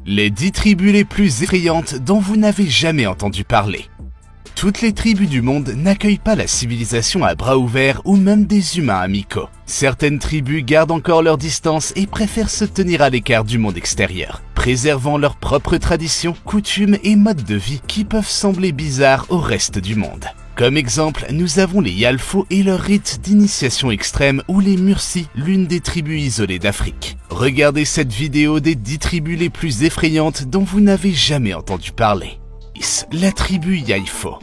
Les 10 tribus les plus effrayantes dont vous n'avez jamais entendu parler. Toutes les tribus du monde n'accueillent pas la civilisation à bras ouverts ou même des humains amicaux. Certaines tribus gardent encore leur distance et préfèrent se tenir à l'écart du monde extérieur, préservant leurs propres traditions, coutumes et modes de vie qui peuvent sembler bizarres au reste du monde. Comme exemple, nous avons les Yalfo et leur rite d'initiation extrême ou les Mursi, l'une des tribus isolées d'Afrique. Regardez cette vidéo des 10 tribus les plus effrayantes dont vous n'avez jamais entendu parler. La tribu Yaïfo.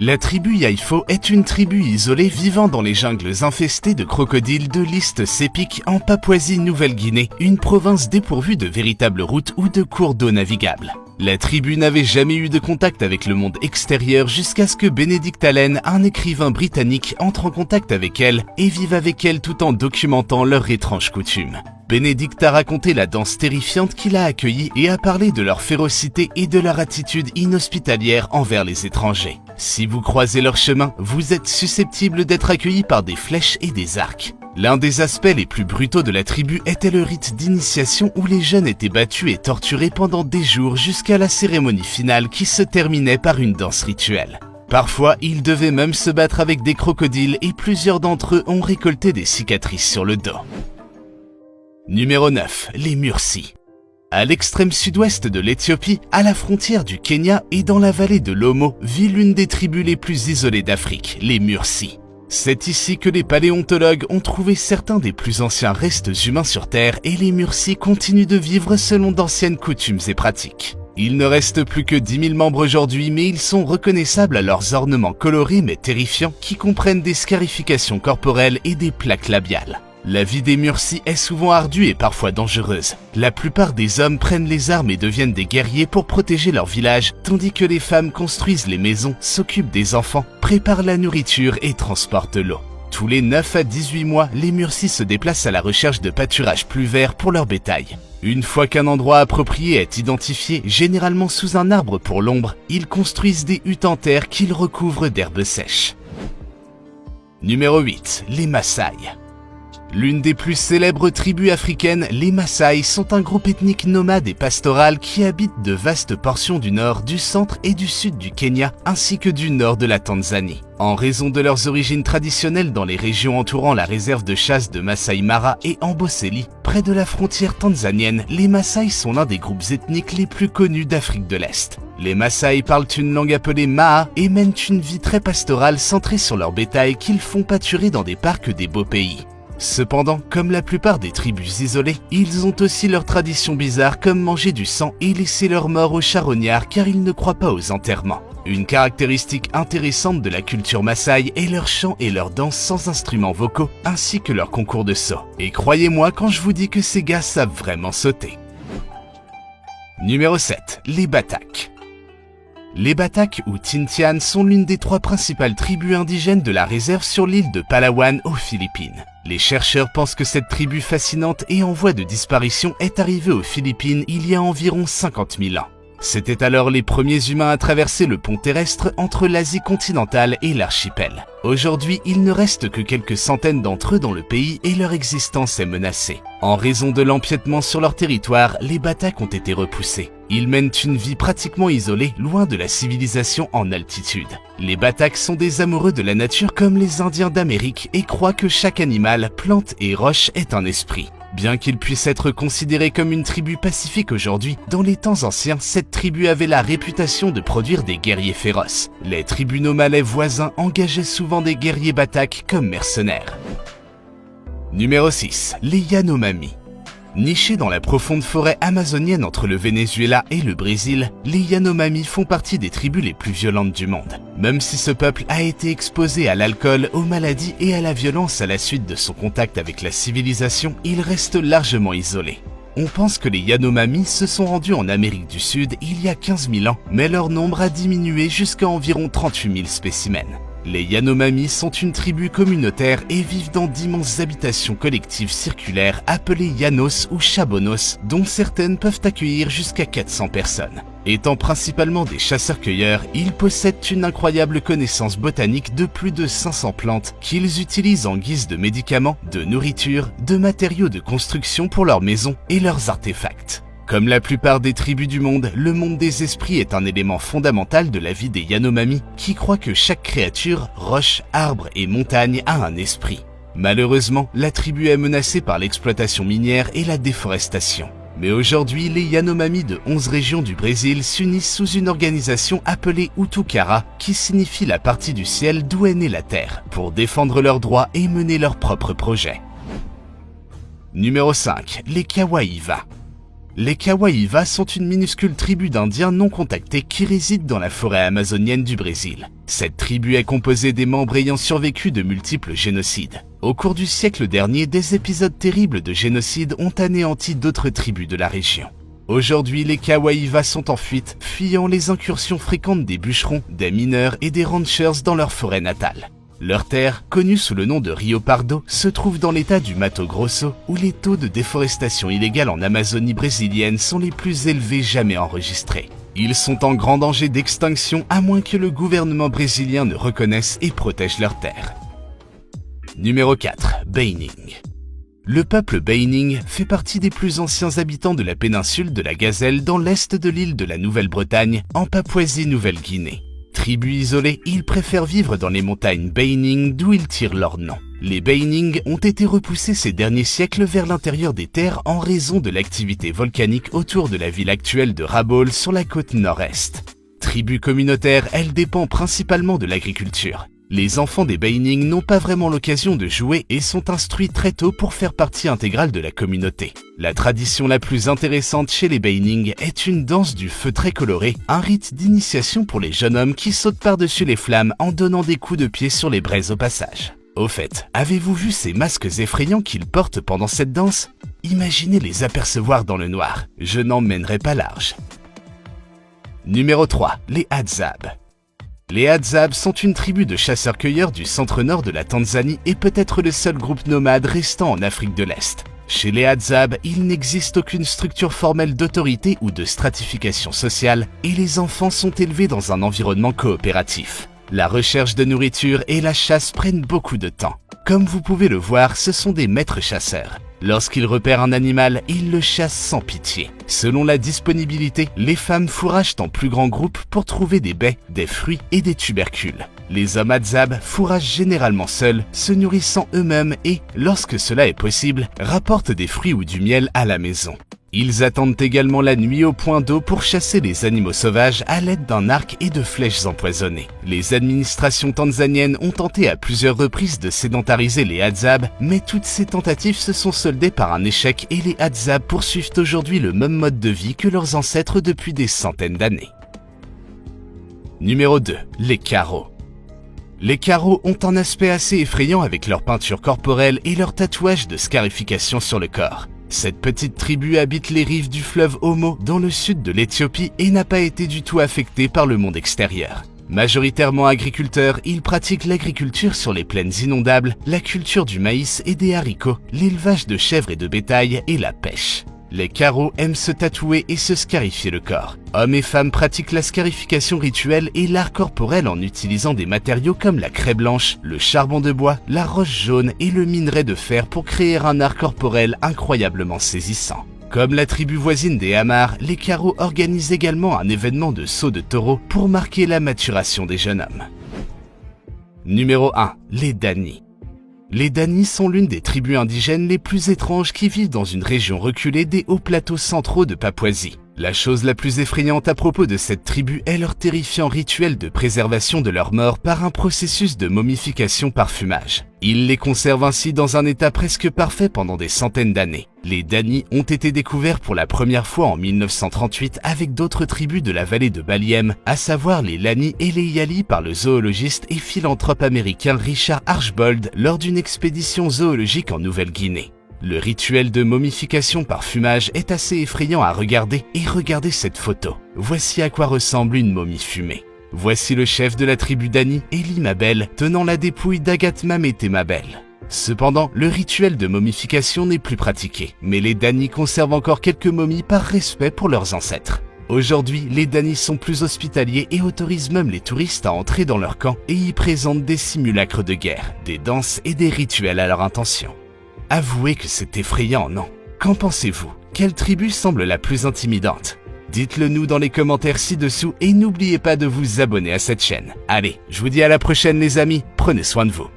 La tribu Yaïfo est une tribu isolée vivant dans les jungles infestées de crocodiles de l'East Sepik en Papouasie-Nouvelle-Guinée, une province dépourvue de véritables routes ou de cours d'eau navigables. La tribu n'avait jamais eu de contact avec le monde extérieur jusqu'à ce que Benedict Allen, un écrivain britannique, entre en contact avec elle et vive avec elle tout en documentant leurs étranges coutumes. Benedict a raconté la danse terrifiante qu'il a accueillie et a parlé de leur férocité et de leur attitude inhospitalière envers les étrangers. Si vous croisez leur chemin, vous êtes susceptible d'être accueilli par des flèches et des arcs. L'un des aspects les plus brutaux de la tribu était le rite d'initiation où les jeunes étaient battus et torturés pendant des jours jusqu'à la cérémonie finale qui se terminait par une danse rituelle. Parfois, ils devaient même se battre avec des crocodiles et plusieurs d'entre eux ont récolté des cicatrices sur le dos. Numéro 9. Les Mursi. À l'extrême sud-ouest de l'Éthiopie, à la frontière du Kenya et dans la vallée de l'Omo, vit l'une des tribus les plus isolées d'Afrique, les Mursi. C'est ici que les paléontologues ont trouvé certains des plus anciens restes humains sur Terre et les Mursi continuent de vivre selon d'anciennes coutumes et pratiques. Il ne reste plus que 10 000 membres aujourd'hui, mais ils sont reconnaissables à leurs ornements colorés mais terrifiants qui comprennent des scarifications corporelles et des plaques labiales. La vie des Mursi est souvent ardue et parfois dangereuse. La plupart des hommes prennent les armes et deviennent des guerriers pour protéger leur village, tandis que les femmes construisent les maisons, s'occupent des enfants, préparent la nourriture et transportent l'eau. Tous les 9 à 18 mois, les Mursi se déplacent à la recherche de pâturages plus verts pour leur bétail. Une fois qu'un endroit approprié est identifié, généralement sous un arbre pour l'ombre, ils construisent des huttes en terre qu'ils recouvrent d'herbes sèches. Numéro 8. Les Maasai. L'une des plus célèbres tribus africaines, les Maasai sont un groupe ethnique nomade et pastoral qui habite de vastes portions du nord, du centre et du sud du Kenya, ainsi que du nord de la Tanzanie. En raison de leurs origines traditionnelles dans les régions entourant la réserve de chasse de Masai Mara et Amboseli, près de la frontière tanzanienne, les Maasai sont l'un des groupes ethniques les plus connus d'Afrique de l'Est. Les Maasai parlent une langue appelée Maa et mènent une vie très pastorale centrée sur leur bétail qu'ils font pâturer dans des parcs des beaux pays. Cependant, comme la plupart des tribus isolées, ils ont aussi leurs traditions bizarres comme manger du sang et laisser leurs morts aux charognards car ils ne croient pas aux enterrements. Une caractéristique intéressante de la culture Maasai est leur chant et leur danse sans instruments vocaux, ainsi que leur concours de saut. Et croyez-moi quand je vous dis que ces gars savent vraiment sauter. Numéro 7. Les Batak. Les Batak ou Tintian sont l'une des 3 principales tribus indigènes de la réserve sur l'île de Palawan aux Philippines. Les chercheurs pensent que cette tribu fascinante et en voie de disparition est arrivée aux Philippines il y a environ 50 000 ans. C'étaient alors les premiers humains à traverser le pont terrestre entre l'Asie continentale et l'archipel. Aujourd'hui, il ne reste que quelques centaines d'entre eux dans le pays et leur existence est menacée. En raison de l'empiètement sur leur territoire, les Batak ont été repoussés. Ils mènent une vie pratiquement isolée, loin de la civilisation en altitude. Les Batak sont des amoureux de la nature comme les Indiens d'Amérique et croient que chaque animal, plante et roche est un esprit. Bien qu'ils puissent être considérés comme une tribu pacifique aujourd'hui, dans les temps anciens, cette tribu avait la réputation de produire des guerriers féroces. Les tribunaux malais voisins engageaient souvent des guerriers Batak comme mercenaires. Numéro 6. Les Yanomami. Nichés dans la profonde forêt amazonienne entre le Venezuela et le Brésil, les Yanomami font partie des tribus les plus violentes du monde. Même si ce peuple a été exposé à l'alcool, aux maladies et à la violence à la suite de son contact avec la civilisation, il reste largement isolé. On pense que les Yanomami se sont rendus en Amérique du Sud il y a 15 000 ans, mais leur nombre a diminué jusqu'à environ 38 000 spécimens. Les Yanomami sont une tribu communautaire et vivent dans d'immenses habitations collectives circulaires appelées Yanos ou Chabonos, dont certaines peuvent accueillir jusqu'à 400 personnes. Étant principalement des chasseurs-cueilleurs, ils possèdent une incroyable connaissance botanique de plus de 500 plantes qu'ils utilisent en guise de médicaments, de nourriture, de matériaux de construction pour leurs maisons et leurs artefacts. Comme la plupart des tribus du monde, le monde des esprits est un élément fondamental de la vie des Yanomami qui croient que chaque créature, roche, arbre et montagne a un esprit. Malheureusement, la tribu est menacée par l'exploitation minière et la déforestation. Mais aujourd'hui, les Yanomami de 11 régions du Brésil s'unissent sous une organisation appelée Utukara, qui signifie la partie du ciel d'où est née la terre, pour défendre leurs droits et mener leurs propres projets. Numéro 5. Les Kawaiva. Les Kawaiva sont une minuscule tribu d'Indiens non contactés qui résident dans la forêt amazonienne du Brésil. Cette tribu est composée des membres ayant survécu de multiples génocides. Au cours du siècle dernier, des épisodes terribles de génocide ont anéanti d'autres tribus de la région. Aujourd'hui, les Kawaiva sont en fuite, fuyant les incursions fréquentes des bûcherons, des mineurs et des ranchers dans leur forêt natale. Leur terre, connue sous le nom de Rio Pardo, se trouve dans l'état du Mato Grosso, où les taux de déforestation illégale en Amazonie brésilienne sont les plus élevés jamais enregistrés. Ils sont en grand danger d'extinction à moins que le gouvernement brésilien ne reconnaisse et protège leurs terres. Numéro 4. Baining. Le peuple Baining fait partie des plus anciens habitants de la péninsule de la Gazelle dans l'est de l'île de la Nouvelle-Bretagne, en Papouasie-Nouvelle-Guinée. Tribu isolée, ils préfèrent vivre dans les montagnes Baining d'où ils tirent leur nom. Les Baining ont été repoussés ces derniers siècles vers l'intérieur des terres en raison de l'activité volcanique autour de la ville actuelle de Rabaul sur la côte nord-est. Tribu communautaire, elle dépend principalement de l'agriculture. Les enfants des Baining n'ont pas vraiment l'occasion de jouer et sont instruits très tôt pour faire partie intégrale de la communauté. La tradition la plus intéressante chez les Baining est une danse du feu très colorée, un rite d'initiation pour les jeunes hommes qui sautent par-dessus les flammes en donnant des coups de pied sur les braises au passage. Au fait, avez-vous vu ces masques effrayants qu'ils portent pendant cette danse? Imaginez les apercevoir dans le noir, je n'en mènerai pas large. Numéro 3. Les Hadzabe. Les Hadzabe sont une tribu de chasseurs-cueilleurs du centre-nord de la Tanzanie et peut-être le seul groupe nomade restant en Afrique de l'Est. Chez les Hadzabe, il n'existe aucune structure formelle d'autorité ou de stratification sociale et les enfants sont élevés dans un environnement coopératif. La recherche de nourriture et la chasse prennent beaucoup de temps. Comme vous pouvez le voir, ce sont des maîtres chasseurs. Lorsqu'ils repèrent un animal, ils le chassent sans pitié. Selon la disponibilité, les femmes fourragent en plus grand groupe pour trouver des baies, des fruits et des tubercules. Les hommes Hadzabe fourragent généralement seuls, se nourrissant eux-mêmes et, lorsque cela est possible, rapportent des fruits ou du miel à la maison. Ils attendent également la nuit au point d'eau pour chasser les animaux sauvages à l'aide d'un arc et de flèches empoisonnées. Les administrations tanzaniennes ont tenté à plusieurs reprises de sédentariser les Hadzabe, mais toutes ces tentatives se sont soldées par un échec et les Hadzabe poursuivent aujourd'hui le même mode de vie que leurs ancêtres depuis des centaines d'années. Numéro 2. Les Karo. Les Karo ont un aspect assez effrayant avec leur peinture corporelle et leurs tatouages de scarification sur le corps. Cette petite tribu habite les rives du fleuve Omo dans le sud de l'Éthiopie et n'a pas été du tout affectée par le monde extérieur. Majoritairement agriculteurs, ils pratiquent l'agriculture sur les plaines inondables, la culture du maïs et des haricots, l'élevage de chèvres et de bétail et la pêche. Les Karo aiment se tatouer et se scarifier le corps. Hommes et femmes pratiquent la scarification rituelle et l'art corporel en utilisant des matériaux comme la craie blanche, le charbon de bois, la roche jaune et le minerai de fer pour créer un art corporel incroyablement saisissant. Comme la tribu voisine des Amars, les Karo organisent également un événement de saut de taureau pour marquer la maturation des jeunes hommes. Numéro 1. Les Dani. Les Dani sont l'une des tribus indigènes les plus étranges qui vivent dans une région reculée des hauts plateaux centraux de Papouasie. La chose la plus effrayante à propos de cette tribu est leur terrifiant rituel de préservation de leurs morts par un processus de momification par fumage. Ils les conservent ainsi dans un état presque parfait pendant des centaines d'années. Les Dani ont été découverts pour la première fois en 1938 avec d'autres tribus de la vallée de Baliem, à savoir les Lani et les Yali par le zoologiste et philanthrope américain Richard Archbold lors d'une expédition zoologique en Nouvelle-Guinée. Le rituel de momification par fumage est assez effrayant à regarder et regardez cette photo. Voici à quoi ressemble une momie fumée. Voici le chef de la tribu Dani, Eli Mabel, tenant la dépouille d'Agathe Mamete Mabel. Cependant, le rituel de momification n'est plus pratiqué, mais les Dani conservent encore quelques momies par respect pour leurs ancêtres. Aujourd'hui, les Dani sont plus hospitaliers et autorisent même les touristes à entrer dans leur camp et y présentent des simulacres de guerre, des danses et des rituels à leur intention. Avouez que c'est effrayant, non? Qu'en pensez-vous? quelle tribu semble la plus intimidante? Dites-le nous dans les commentaires ci-dessous et n'oubliez pas de vous abonner à cette chaîne. Allez, je vous dis à la prochaine les amis, prenez soin de vous.